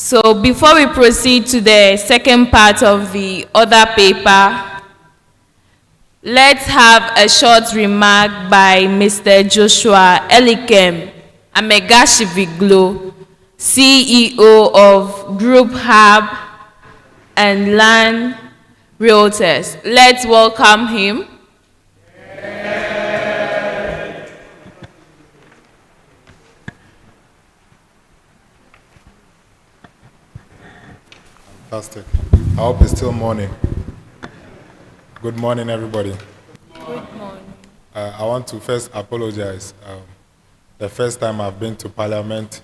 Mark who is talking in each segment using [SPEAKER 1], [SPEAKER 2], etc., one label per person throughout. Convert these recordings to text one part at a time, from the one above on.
[SPEAKER 1] So before we proceed to the second part of the other paper, let's have a short remark by Mr. Joshua Elikem Engr Viglo, CEO of Group Hub and Land Realtors. Let's welcome him.
[SPEAKER 2] Fantastic. I hope it's still morning. Good morning, everybody.
[SPEAKER 1] Good morning.
[SPEAKER 2] I want to first apologize. The first time I've been to Parliament,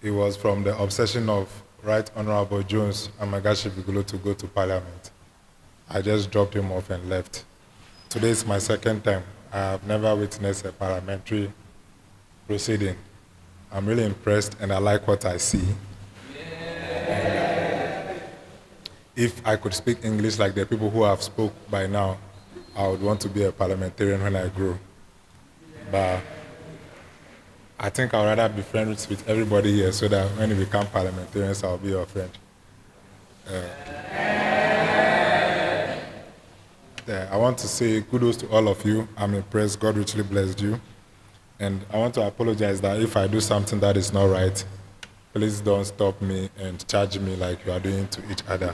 [SPEAKER 2] it was from the obsession of Right Honorable Jones and Engr Viglo to go to Parliament. I just dropped him off and left. Today is my second time. I have never witnessed a parliamentary proceeding. I'm really impressed and I like what I see. If I could speak English like the people who have spoke by now, I would want to be a parliamentarian when I grow. But I think I'd rather be friends with everybody here so that when we become parliamentarians, I'll be your friend. I want to say kudos to all of you. I'm impressed. God richly blessed you. And I want to apologize that if I do something that is not right, please don't stop me and charge me like you are doing to each other.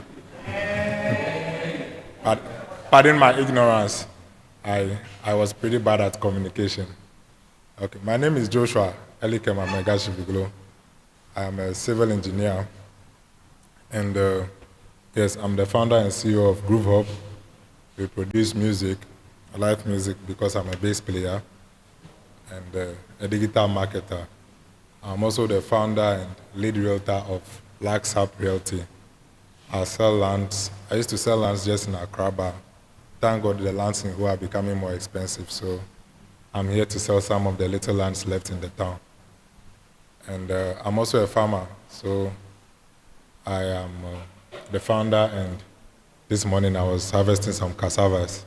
[SPEAKER 2] Pardon my ignorance. I was pretty bad at communication. Okay, my name is Joshua Elikem Engr Viglo. I am a civil engineer. And yes, I'm the founder and CEO of Groove Hub. We produce music, live music, because I'm a bass player and a digital marketer. I'm also the founder and lead realtor of LuXuB Realty. I sell lands. I used to sell lands just in Accra, but thank God the lands in Hua are becoming more expensive, so I'm here to sell some of the little lands left in the town. And I'm also a farmer, so I am the founder, and this morning I was harvesting some cassavas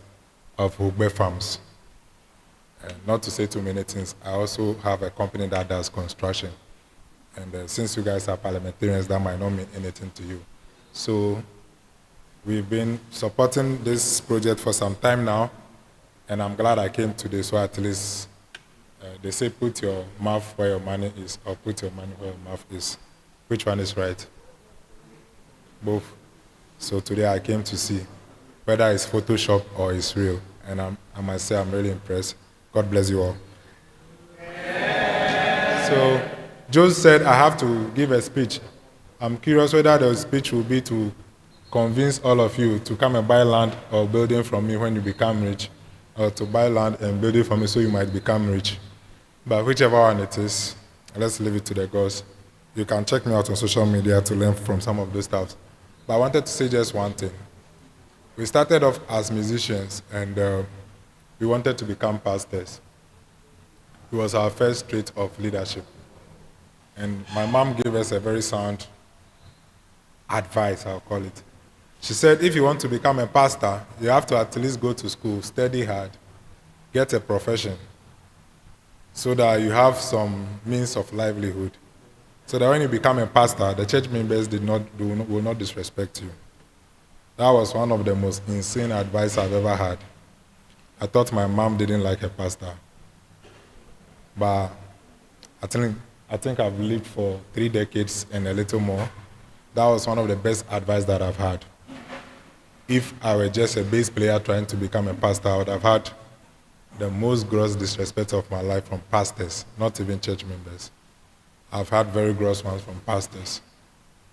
[SPEAKER 2] of Hugbe farms. And not to say too many things, I also have a company that does construction. And since you guys are parliamentarians, that might not mean anything to you. So we've been supporting this project for some time now, and I'm glad I came today, so at least they say put your mouth where your money is, or put your money where your mouth is. Which one is right? Both. So today I came to see whether it's Photoshop or it's real, and I must say I'm really impressed. God bless you all. So Joe said I have to give a speech. I'm curious whether the speech will be to convince all of you to come and buy land or building from me when you become rich, or to buy land and building from me so you might become rich. But whichever one it is, let's leave it to the gods. You can check me out on social media to learn from some of those stuff. But I wanted to say just one thing. We started off as musicians and we wanted to become pastors. It was our first trait of leadership. And my mom gave us a very sound advice, I'll call it. She said, if you want to become a pastor, you have to at least go to school, study hard, get a profession, so that you have some means of livelihood. So that when you become a pastor, the church members will not disrespect you. That was one of the most insane advice I've ever had. I thought my mom didn't like a pastor. But I think I've lived for 3 decades and a little more. That was one of the best advice that I've had. If I were just a bass player trying to become a pastor, I would have had the most gross disrespect of my life from pastors, not even church members. I've had very gross ones from pastors.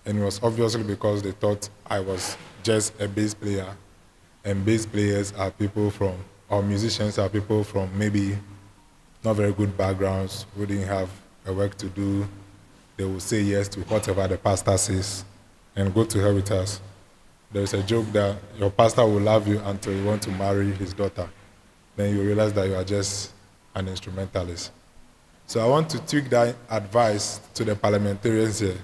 [SPEAKER 2] And it was obviously because they thought I was just a bass player. And bass players are people from, or musicians are people from maybe not very good backgrounds, who didn't have a work to do. They will say yes to whatever the pastor says and go to hell with us. There's a joke that your pastor will love you until you want to marry his daughter. Then you realize that you are just an instrumentalist. So I want to tweak that advice to the parliamentarians here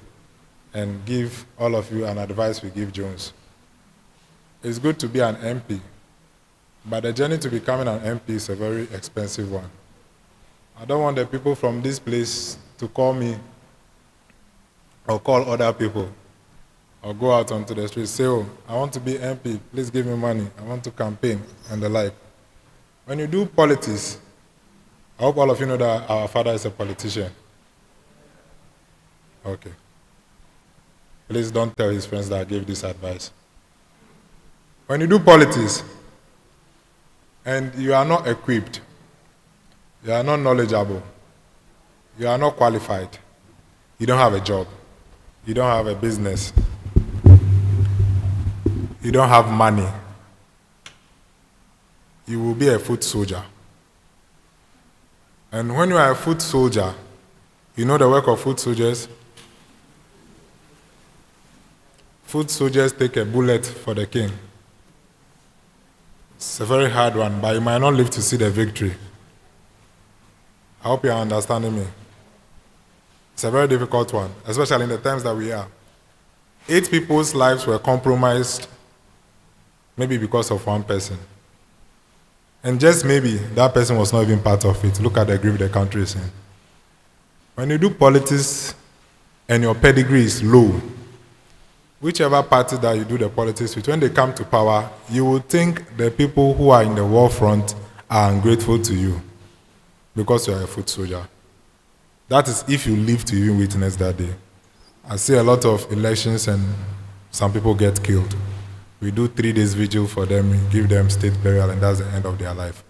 [SPEAKER 2] and give all of you an advice we give Jones. It's good to be an MP, but the journey to becoming an MP is a very expensive one. I don't want the people from this place to call me or call other people or go out onto the street, say, oh, I want to be MP, please give me money, I want to campaign, and the like. When you do politics, I hope all of you know that our father is a politician. Okay. Please don't tell his friends that I gave this advice. When you do politics, and you are not equipped, you are not knowledgeable, you are not qualified, you don't have a job, you don't have a business, you don't have money, you will be a foot soldier. And when you are a foot soldier, you know the work of foot soldiers? Foot soldiers take a bullet for the king. It's a very hard one, but you might not live to see the victory. I hope you are understanding me. It's a very difficult one, especially in the times that we are. 8 people's lives were compromised, maybe because of one person. And just maybe that person was not even part of it. Look at the grief the country is in. When you do politics and your pedigree is low, whichever party that you do the politics with, when they come to power, you will think the people who are in the war front are ungrateful to you because you are a foot soldier. That is if you live to even witness that day. I see a lot of elections and some people get killed. We do 3 days vigil for them, give them state burial, and that's the end of their life.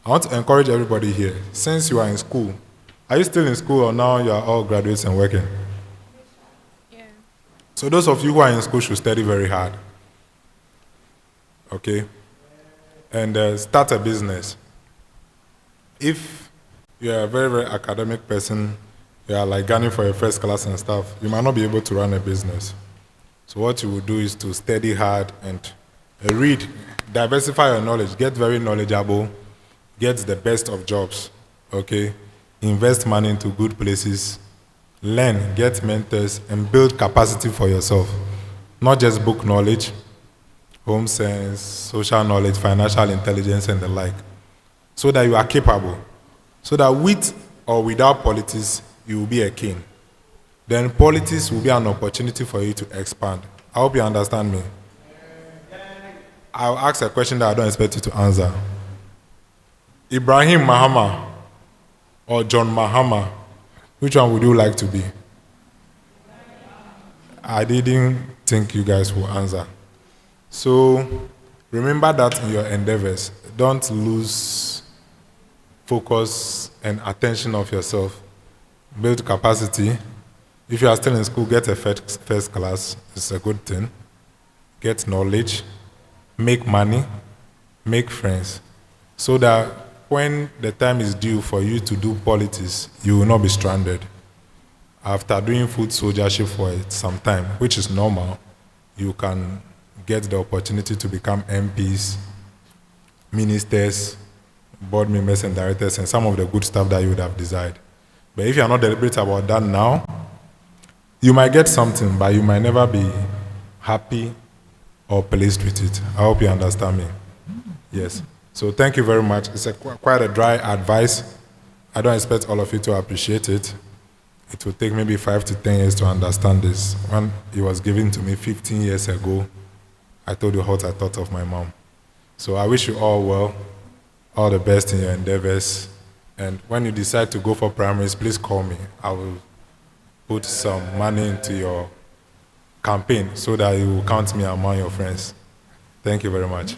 [SPEAKER 2] I want to encourage everybody here, since you are in school, are you still in school or now you are all graduates and working?
[SPEAKER 1] Yeah.
[SPEAKER 2] So those of you who are in school should study very hard. Okay? And start a business. If you are a very, very academic person, you are like gunning for your first class and stuff, you might not be able to run a business. So what you will do is to study hard and read, diversify your knowledge, get very knowledgeable, get the best of jobs, okay? Invest money into good places, learn, get mentors, and build capacity for yourself. Not just book knowledge, home science, social knowledge, financial intelligence, and the like. So that you are capable. So that with or without politics, you will be a king. Then politics will be an opportunity for you to expand. I hope you understand me. I'll ask a question that I don't expect you to answer. Ibrahim Mahama or John Mahama, which one would you like to be? I didn't think you guys would answer. So remember that in your endeavors. Don't lose focus and attention of yourself. Build capacity. If you are still in school, get a first class. It's a good thing. Get knowledge, make money, make friends, so that when the time is due for you to do politics, you will not be stranded. After doing foot soldiership for some time, which is normal, you can get the opportunity to become MPs, ministers, board members and directors, and some of the good stuff that you would have desired. But if you are not deliberate about that now, you might get something, but you might never be happy or pleased with it. I hope you understand me. Yes. So thank you very much. It's quite a dry advice. I don't expect all of you to appreciate it. It will take maybe 5 to 10 years to understand this. When it was given to me 15 years ago, I told you what I thought of my mom. So I wish you all well, all the best in your endeavors. And when you decide to go for primaries, please call me. I will put some money into your campaign so that you will count me among your friends. Thank you very much.